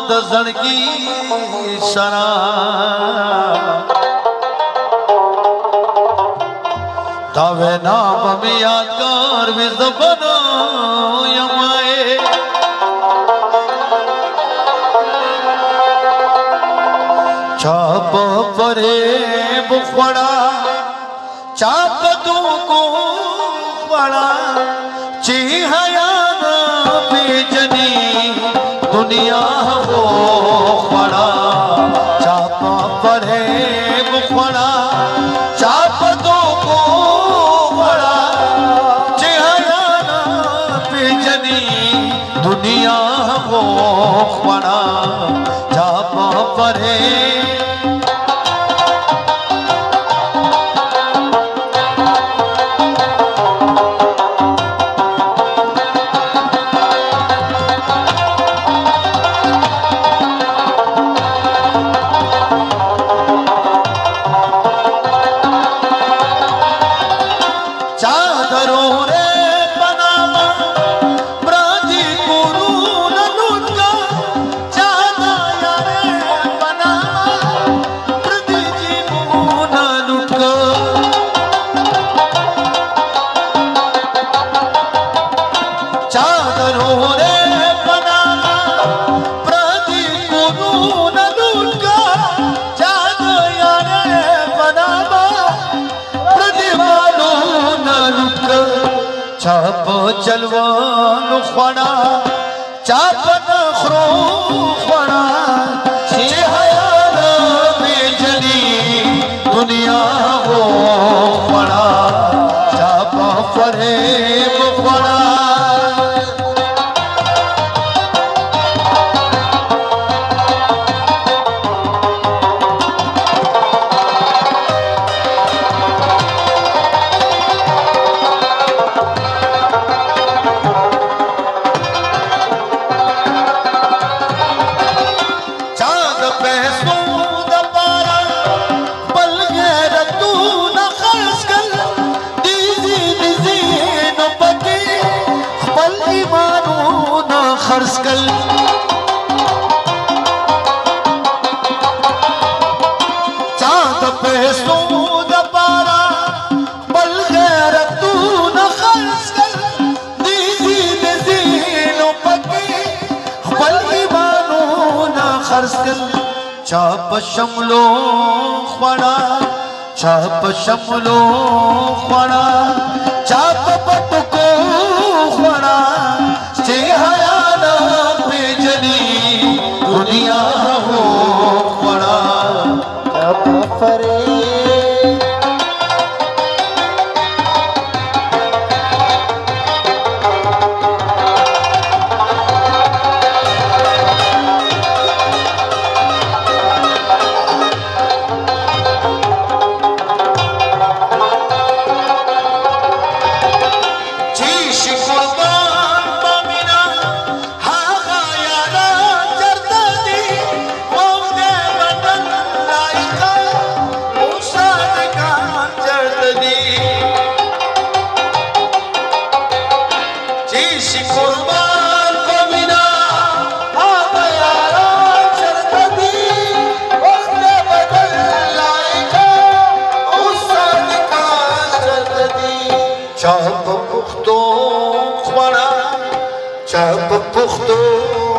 दजन की शराब तवे नाम में यादगार विज बनो यमाए चाप परे बुखड़ा चाप तू को बड़ा चिहया बेजनी दुनिया हो खड़ा चापा पढ़े बुखड़ा चाप दो को बड़ा चेहरा बेजनी दुनिया हो खड़ा चापा पढ़े चाप जलवान खड़ा चाप नखरो खड़ा चेहरा बेजनी दुनिया हो खड़ा चाप पढ़े खड़ा खर्च कल चांद पे सूद पारा बल गैर तू न खर्च कल दीदी नजीनो पकी बल ईमानो न खर्च कल चाप शमलो खड़ा चाप शमलो खड़ा चाप पटको खड़ा चेहरा दुनिया हो खड़ा चाप परे चाप पुख्तो खड़ा चाप पुख्तो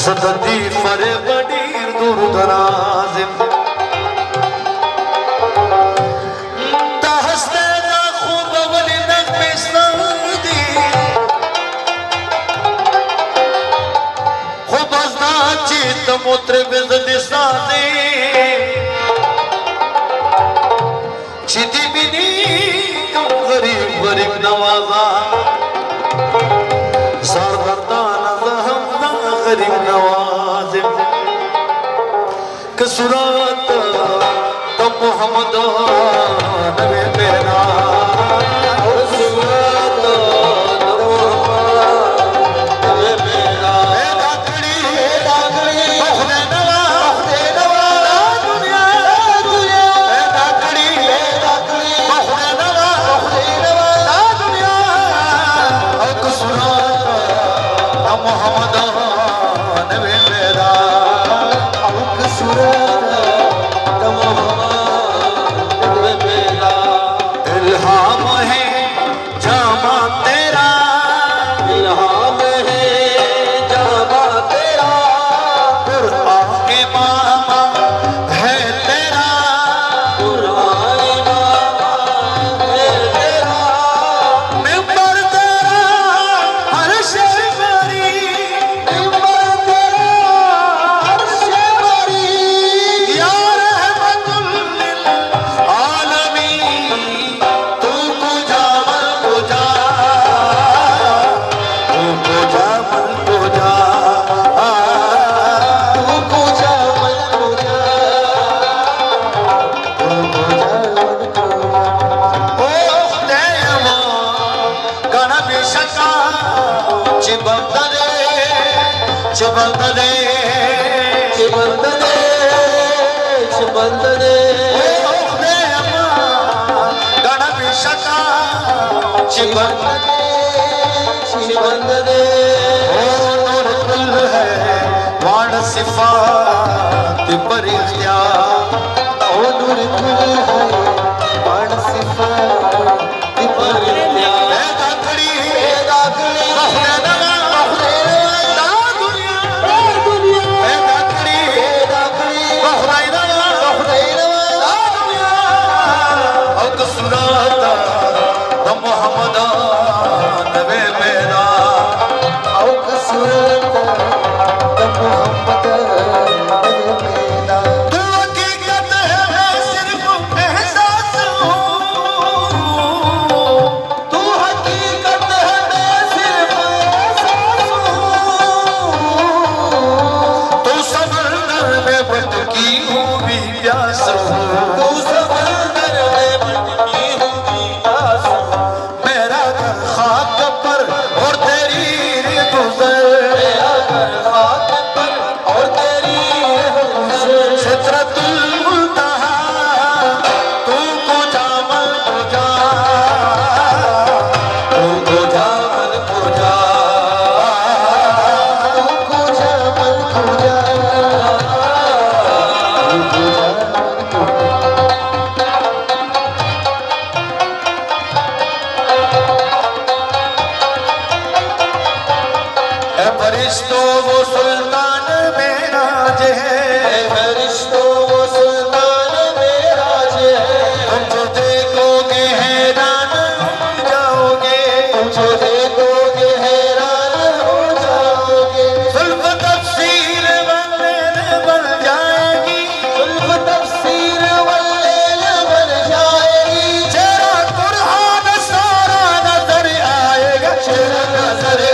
सदती फरे बडीर दूर दराज दहस्ते ना खूब अवली नग मिसदी खूब अजना चित मूत्र बिजदी सादी चिती बिनी कम गरीब गरीब नवाजा गरीब नवाज कसुरात तो मोहम्मद नबी मेरा कसुरात तो मोहम्मद नबी मेरा दाकड़ी बहुने नवा दुनिया दाकड़ी बहुने नवा दुनिया कसुरात तो मोहम्मद इल्हाम है जामा तेरा इल्हाम है जामा तेरा कुरान मामा है तेरा कुरान मामा है तेरा मिंबर तेरा अर्श बरी मिंबर तेरा अर्श बरी या रहमतुल लिल आलमीन तू पूजा मन पूजा तू पूजा मन पूजा तू पूजा मन पूजा तू पूजा मन पूजा ओ खुदाया गण बिशका चिबंदले चिबंदले चिबंदले चिबंदले ओ खुदाया गण बिशका चिबंदले चिबंदले ओ नूर कुल है वाण सिफात पर इख्तियार ओ नूर कुल है वाण सिफात पर इख्तियार ए दाकड़ी बहुने नवा दा दुनिया ए दाकड़ी बहुने नवा दा दुनिया औ कसुरात तो मोहम्मद नबी मेरा औ कसुरात तो मोहम्मद नबी मेरा तू हकीकत है मैं सिर्फ एहसास हूँ तू हकीकत है मैं सिर्फ एहसास हूँ तू समंदर में भटकी हूँ भी प्यास हूँ तू समंदर में भटकी हूँ भी प्यास हूँ मेरा घर खाक पर और तेरी गुजर मेरा घर खाक पर और तेरी गुजर सिदरतुल मुंतहा तू पूजा मन पूजा तू पूजा मन पूजा तू पूजा मन पूजा तू पूजा मन पूजा ए फरिश्तों वो सुल्तान मेराज है ए फरिश्तों वो सुल्तान मेराज है तुम जो देखोगे हैरान हो जाओगे तुम जो देखोगे हैरान हो जाओगे जुल्फ तफसीर वल्लैल बन जाएगी जुल्फ तफसीर वल्लैल बन जाएगी चेहरा कुरान सारा नजर आएगा चेहरा नजर